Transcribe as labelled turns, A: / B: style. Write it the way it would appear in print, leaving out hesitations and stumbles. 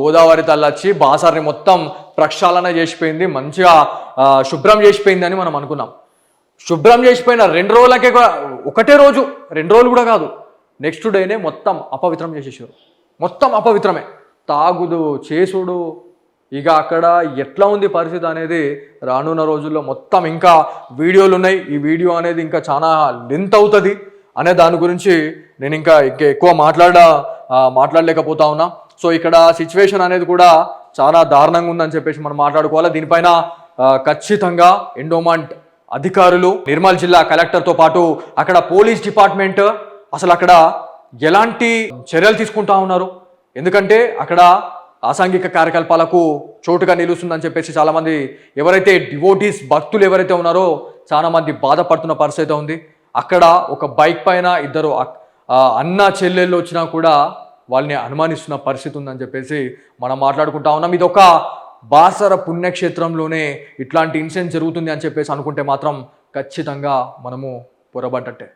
A: గోదావరి తల్లి వచ్చి బాసార్ని మొత్తం ప్రక్షాళన చేసిపోయింది, మంచిగా శుభ్రం చేసిపోయింది అని మనం అనుకున్నాం. శుభ్రం చేసిపోయిన 2 రోజులకే ఒకటే రోజు 2 రోజులు కూడా కాదు, నెక్స్ట్ డేనే మొత్తం అపవిత్రం చేసేసారు. మొత్తం అపవిత్రమే, తాగుడు చేసుడు. ఇక అక్కడ ఎట్లా ఉంది పరిస్థితి అనేది రానున్న రోజుల్లో మొత్తం ఇంకా వీడియోలు ఉన్నాయి. ఈ వీడియో అనేది ఇంకా చాలా లెంత్ అవుతుంది అనే దాని గురించి నేను ఇంకా ఎక్కువ మాట్లాడలేకపోతా ఉన్నా. సో ఇక్కడ సిచ్యువేషన్ అనేది కూడా చాలా దారుణంగా ఉందని చెప్పేసి మనం మాట్లాడుకోవాలి. దీనిపైన ఖచ్చితంగా ఎండోమెంట్ అధికారులు, నిర్మల్ జిల్లా కలెక్టర్తో పాటు అక్కడ పోలీస్ డిపార్ట్మెంట్ అసలు అక్కడ ఎలాంటి చర్యలు తీసుకుంటా ఉన్నారు, ఎందుకంటే అక్కడ అసాంఘిక కార్యకలాపాలకు చోటుగా నిలుస్తుందని చెప్పేసి చాలామంది ఎవరైతే డివోటీస్ భక్తులు ఎవరైతే ఉన్నారో చాలా మంది బాధపడుతున్న పరిస్థితి ఉంది. అక్కడ ఒక బైక్ పైన 2 అన్న చెల్లెళ్ళు వచ్చినా కూడా వాళ్ళని అనుమానిస్తున్న పరిస్థితి ఉందని చెప్పేసి మనం మాట్లాడుకుంటా ఉన్నాం. ఇది ఒక బాసర పుణ్యక్షేత్రంలోనే ఇట్లాంటి ఇన్సిడెంట్ జరుగుతుంది అని చెప్పేసి అనుకుంటే మాత్రం ఖచ్చితంగా మనము పొరబడ్డట్టే.